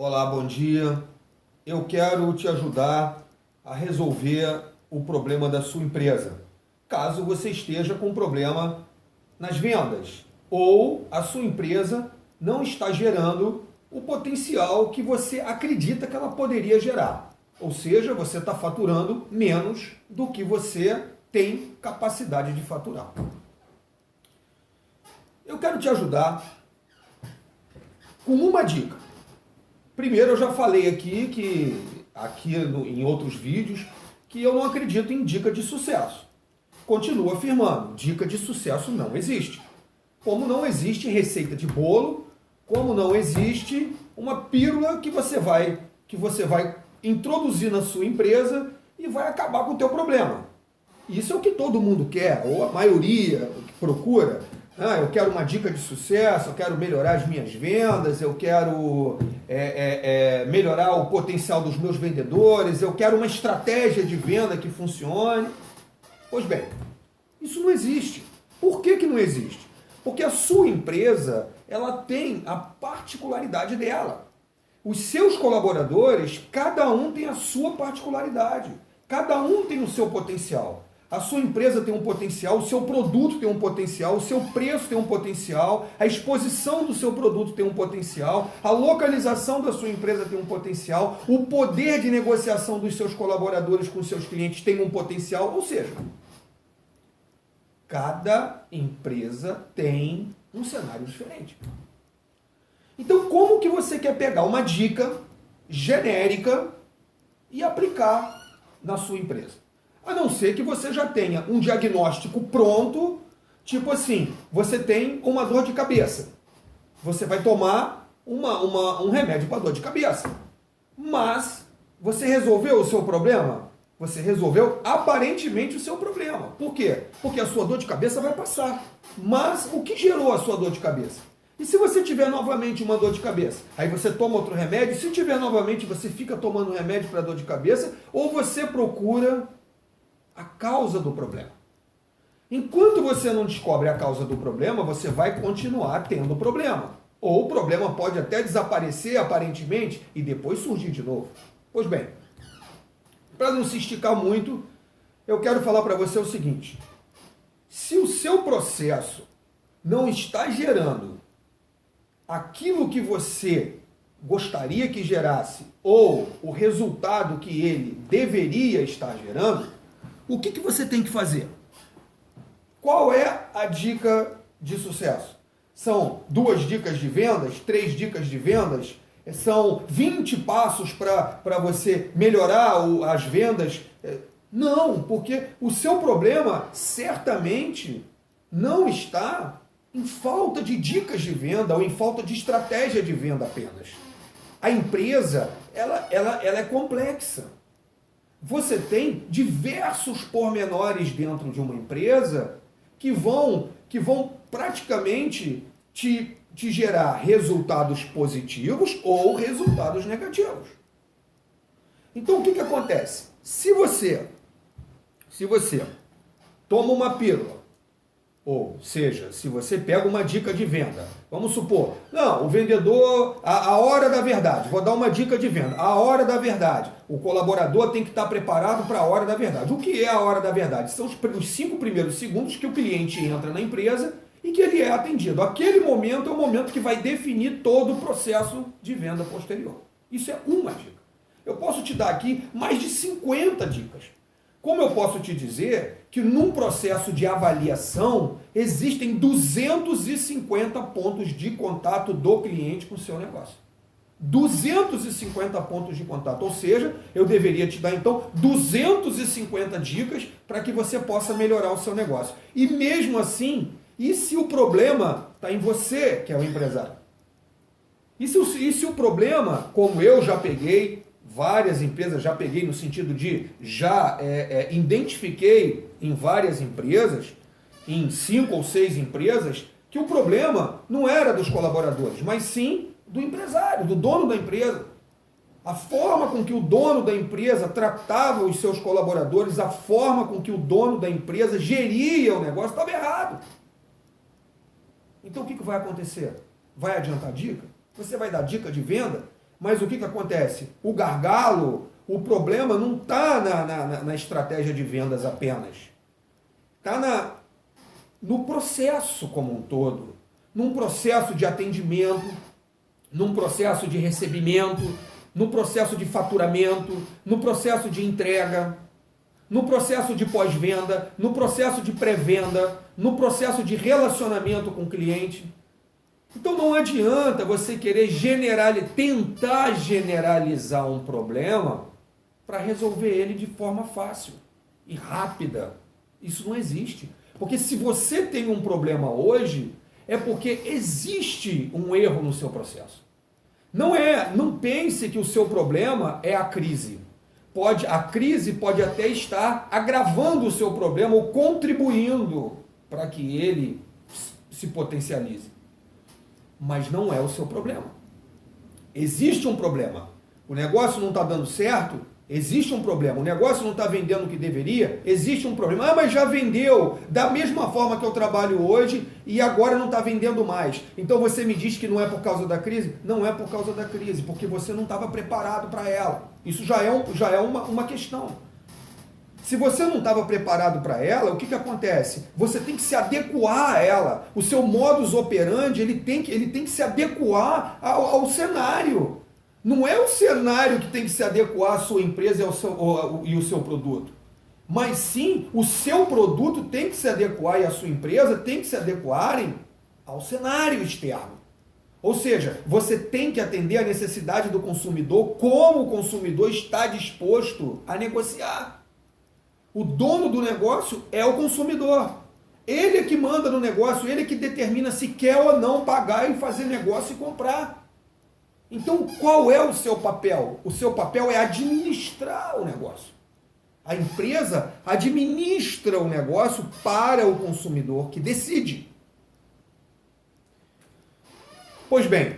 Olá, bom dia. Eu quero te ajudar a resolver o problema da sua empresa. Caso você esteja com problema nas vendas ou a sua empresa não está gerando o potencial que você acredita que ela poderia gerar. Ou seja, você está faturando menos do que você tem capacidade de faturar. Eu quero te ajudar com uma dica. Primeiro, eu já falei em outros vídeos, que eu não acredito em dica de sucesso. Continuo afirmando, dica de sucesso não existe. Como não existe receita de bolo, como não existe uma pílula que você vai introduzir na sua empresa e vai acabar com o teu problema. Isso é o que todo mundo quer, ou a maioria que procura. Eu quero uma dica de sucesso, eu quero melhorar as minhas vendas, eu quero melhorar o potencial dos meus vendedores, eu quero uma estratégia de venda que funcione. Pois bem, isso não existe. Por que não existe? Porque a sua empresa, ela tem a particularidade dela. Os seus colaboradores, cada um tem a sua particularidade, cada um tem o seu potencial. A sua empresa tem um potencial, o seu produto tem um potencial, o seu preço tem um potencial, a exposição do seu produto tem um potencial, a localização da sua empresa tem um potencial, o poder de negociação dos seus colaboradores com seus clientes tem um potencial, ou seja, cada empresa tem um cenário diferente. Então, como que você quer pegar uma dica genérica e aplicar na sua empresa? A não ser que você já tenha um diagnóstico pronto, tipo assim, você tem uma dor de cabeça. Você vai tomar um remédio para dor de cabeça. Mas você resolveu o seu problema? Você resolveu aparentemente o seu problema. Por quê? Porque a sua dor de cabeça vai passar. Mas o que gerou a sua dor de cabeça? E se você tiver novamente uma dor de cabeça? Aí você toma outro remédio. Se tiver novamente, você fica tomando remédio para dor de cabeça ou você procura a causa do problema. Enquanto você não descobre a causa do problema, você vai continuar tendo problema. Ou o problema pode até desaparecer aparentemente e depois surgir de novo. Pois bem, para não se esticar muito, eu quero falar para você o seguinte: se o seu processo não está gerando aquilo que você gostaria que gerasse ou o resultado que ele deveria estar gerando, o que você tem que fazer? Qual é a dica de sucesso? São 2 dicas de vendas, 3 dicas de vendas? São 20 passos para você melhorar as vendas? Não, porque o seu problema certamente não está em falta de dicas de venda ou em falta de estratégia de venda apenas. A empresa, ela é complexa. Você tem diversos pormenores dentro de uma empresa que vão praticamente te gerar resultados positivos ou resultados negativos. Então o que acontece? Se você toma uma pílula, ou seja, se você pega uma dica de venda, vamos supor, não, o vendedor, a hora da verdade, vou dar uma dica de venda, a hora da verdade, o colaborador tem que estar preparado para a hora da verdade. O que é a hora da verdade? São os 5 primeiros segundos que o cliente entra na empresa e que ele é atendido. Aquele momento é o momento que vai definir todo o processo de venda posterior. Isso é uma dica. Eu posso te dar aqui mais de 50 dicas. Como eu posso te dizer que num processo de avaliação existem 250 pontos de contato do cliente com o seu negócio. 250 pontos de contato, ou seja, eu deveria te dar então 250 dicas para que você possa melhorar o seu negócio. E mesmo assim, e se o problema está em você, que é o empresário? E se o problema, como eu já peguei, várias empresas já peguei no sentido de identifiquei em várias empresas, em 5 ou 6 empresas, que o problema não era dos colaboradores, mas sim do empresário, do dono da empresa. A forma com que o dono da empresa tratava os seus colaboradores, a forma com que o dono da empresa geria o negócio estava errado. Então o que vai acontecer? Vai adiantar dica? Você vai dar dica de venda? Mas o que acontece? O gargalo, o problema não está na estratégia de vendas apenas. Está no processo como um todo. Num processo de atendimento, num processo de recebimento, no processo de faturamento, no processo de entrega, no processo de pós-venda, no processo de pré-venda, no processo de relacionamento com o cliente. Então não adianta você querer tentar generalizar um problema para resolver ele de forma fácil e rápida. Isso não existe. Porque se você tem um problema hoje, é porque existe um erro no seu processo. Não pense que o seu problema é a crise. A crise pode até estar agravando o seu problema ou contribuindo para que ele se potencialize. Mas não é o seu problema. Existe um problema. O negócio não está dando certo, existe um problema. O negócio não está vendendo o que deveria, existe um problema. Ah, mas já vendeu da mesma forma que eu trabalho hoje e agora não está vendendo mais. Então você me diz que não é por causa da crise? Não é por causa da crise, porque você não estava preparado para ela. Isso já é uma questão. Se você não estava preparado para ela, o que acontece? Você tem que se adequar a ela. O seu modus operandi ele tem que se adequar ao cenário. Não é o cenário que tem que se adequar à sua empresa e o seu produto. Mas sim, o seu produto tem que se adequar e a sua empresa tem que se adequarem ao cenário externo. Ou seja, você tem que atender a necessidade do consumidor como o consumidor está disposto a negociar. O dono do negócio é o consumidor. Ele é que manda no negócio, ele é que determina se quer ou não pagar e fazer negócio e comprar. Então, qual é o seu papel? O seu papel é administrar o negócio. A empresa administra o negócio para o consumidor que decide. Pois bem,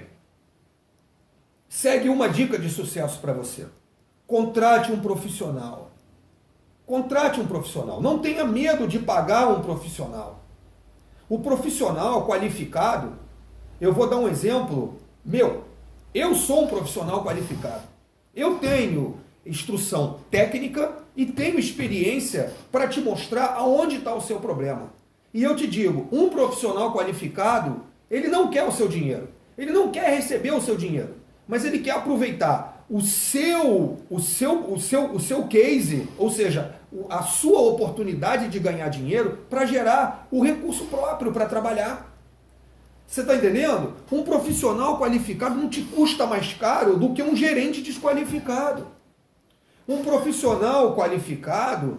segue uma dica de sucesso para você. Contrate um profissional. Contrate um profissional. Não tenha medo de pagar um profissional. O profissional qualificado, eu vou dar um exemplo meu. Eu sou um profissional qualificado. Eu tenho instrução técnica e tenho experiência para te mostrar aonde está o seu problema. E eu te digo, um profissional qualificado, ele não quer o seu dinheiro. Ele não quer receber o seu dinheiro, mas ele quer aproveitar o seu case, ou seja, a sua oportunidade de ganhar dinheiro para gerar o recurso próprio para trabalhar. Você está entendendo? Um profissional qualificado não te custa mais caro do que um gerente desqualificado. Um profissional qualificado,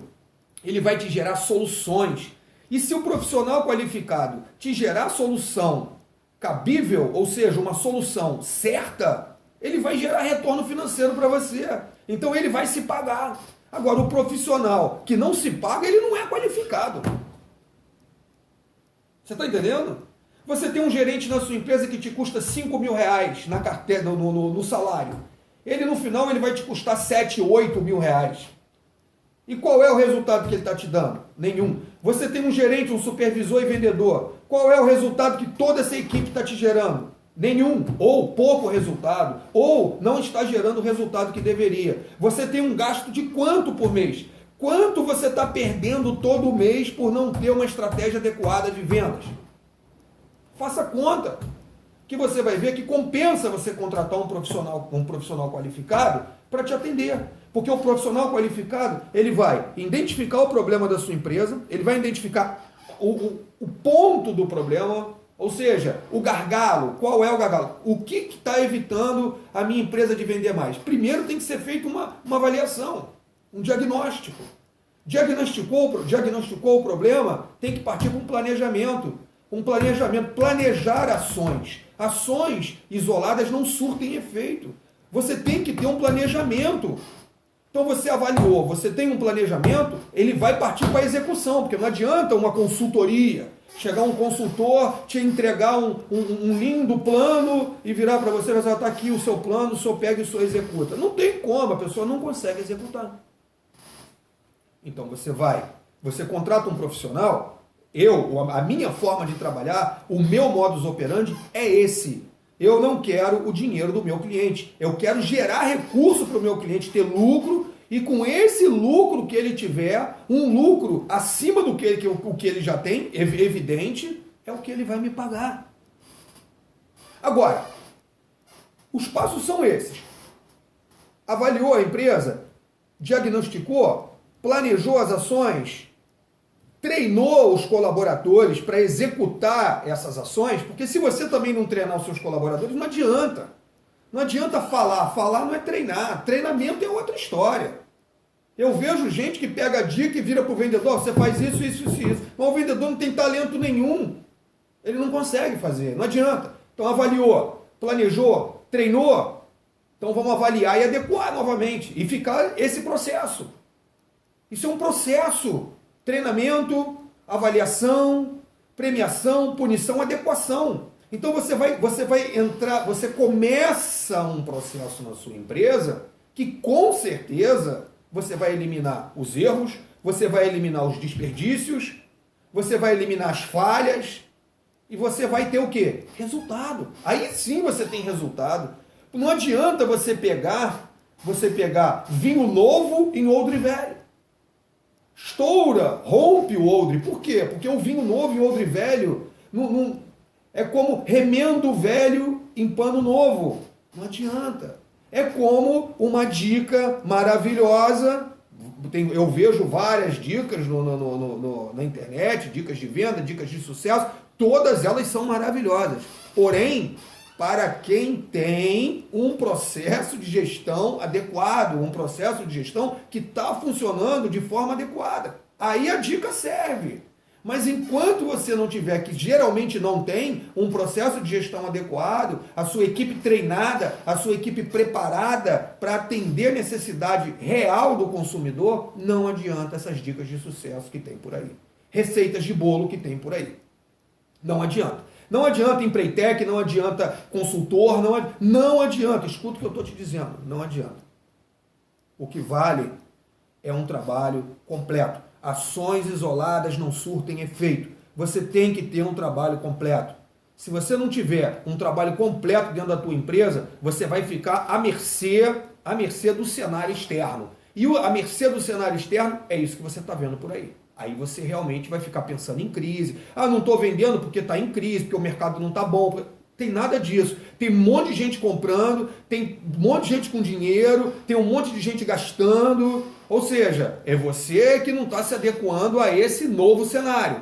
ele vai te gerar soluções. E se o profissional qualificado te gerar solução cabível, ou seja, uma solução certa, ele vai gerar retorno financeiro para você. Então ele vai se pagar. Agora, o profissional que não se paga, ele não é qualificado. Você está entendendo? Você tem um gerente na sua empresa que te custa R$5.000 na carteira, no salário. Ele no final ele vai te custar 7, 8 mil reais. E qual é o resultado que ele está te dando? Nenhum. Você tem um gerente, um supervisor e vendedor. Qual é o resultado que toda essa equipe está te gerando? Nenhum, ou pouco resultado, ou não está gerando o resultado que deveria. Você tem um gasto de quanto por mês? Quanto você está perdendo todo mês por não ter uma estratégia adequada de vendas? Faça conta, que você vai ver que compensa você contratar um profissional qualificado para te atender. Porque o profissional qualificado, ele vai identificar o problema da sua empresa, ele vai identificar o ponto do problema, ou seja, o gargalo. Qual é o gargalo? O que está evitando a minha empresa de vender mais? Primeiro tem que ser feita uma avaliação, um diagnóstico. Diagnosticou o problema, tem que partir para um planejamento. Planejar ações. Ações isoladas não surtem efeito. Você tem que ter um planejamento. Então você avaliou, você tem um planejamento, ele vai partir para a execução, porque não adianta uma consultoria, chegar um consultor, te entregar um lindo plano e virar para você e falar, está aqui o seu plano, o senhor pega e o senhor executa. Não tem como, a pessoa não consegue executar. Então você contrata um profissional, a minha forma de trabalhar, o meu modus operandi é esse. Eu não quero o dinheiro do meu cliente. Eu quero gerar recurso para o meu cliente ter lucro e com esse lucro que ele tiver, um lucro acima do que ele já tem, evidente, é o que ele vai me pagar. Agora, os passos são esses. Avaliou a empresa, diagnosticou, planejou as ações, treinou os colaboradores para executar essas ações, porque se você também não treinar os seus colaboradores, não adianta. Não adianta falar. Falar não é treinar. Treinamento é outra história. Eu vejo gente que pega a dica e vira para o vendedor, você faz isso, isso, isso, isso. Mas o vendedor não tem talento nenhum. Ele não consegue fazer, não adianta. Então avaliou, planejou, treinou. Então vamos avaliar e adequar novamente. E ficar esse processo. Isso é um processo. Treinamento, avaliação, premiação, punição, adequação. Então você vai entrar, você começa um processo na sua empresa que com certeza você vai eliminar os erros, você vai eliminar os desperdícios, você vai eliminar as falhas e você vai ter o quê? Resultado. Aí sim você tem resultado. Não adianta você pegar vinho novo em odre velho. Estoura, rompe o odre. Por quê? Porque o vinho novo em odre velho é como remendo velho em pano novo. Não adianta. É como uma dica maravilhosa. Eu vejo várias dicas na internet, dicas de venda, dicas de sucesso. Todas elas são maravilhosas. Porém, para quem tem um processo de gestão adequado, um processo de gestão que está funcionando de forma adequada. Aí a dica serve. Mas enquanto você não tiver, que geralmente não tem, um processo de gestão adequado, a sua equipe treinada, a sua equipe preparada para atender a necessidade real do consumidor, não adianta essas dicas de sucesso que tem por aí. Receitas de bolo que tem por aí. Não adianta. Não adianta Empreitec, não adianta consultor, não adianta. Escuta o que eu estou te dizendo, não adianta. O que vale é um trabalho completo. Ações isoladas não surtem efeito. Você tem que ter um trabalho completo. Se você não tiver um trabalho completo dentro da tua empresa, você vai ficar à mercê do cenário externo. E a mercê do cenário externo é isso que você está vendo por aí. Aí você realmente vai ficar pensando em crise. Ah, não estou vendendo porque está em crise, porque o mercado não está bom. Tem nada disso. Tem um monte de gente comprando, tem um monte de gente com dinheiro, tem um monte de gente gastando. Ou seja, é você que não está se adequando a esse novo cenário.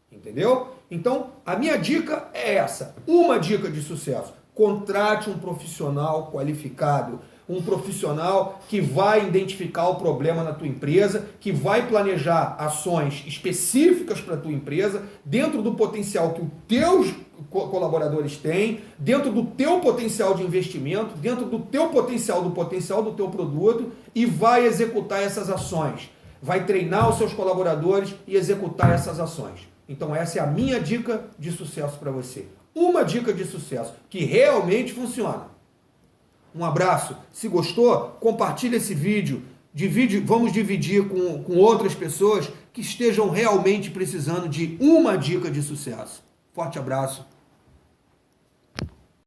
Entendeu? Então, a minha dica é essa. Uma dica de sucesso. Contrate um profissional qualificado. Um profissional que vai identificar o problema na tua empresa, que vai planejar ações específicas para a tua empresa, dentro do potencial que os teus colaboradores têm, dentro do teu potencial de investimento, dentro do teu potencial do teu produto, e vai executar essas ações. Vai treinar os seus colaboradores e executar essas ações. Então essa é a minha dica de sucesso para você. Uma dica de sucesso que realmente funciona. Um abraço. Se gostou, compartilha esse vídeo. Vamos dividir com outras pessoas que estejam realmente precisando de uma dica de sucesso. Forte abraço.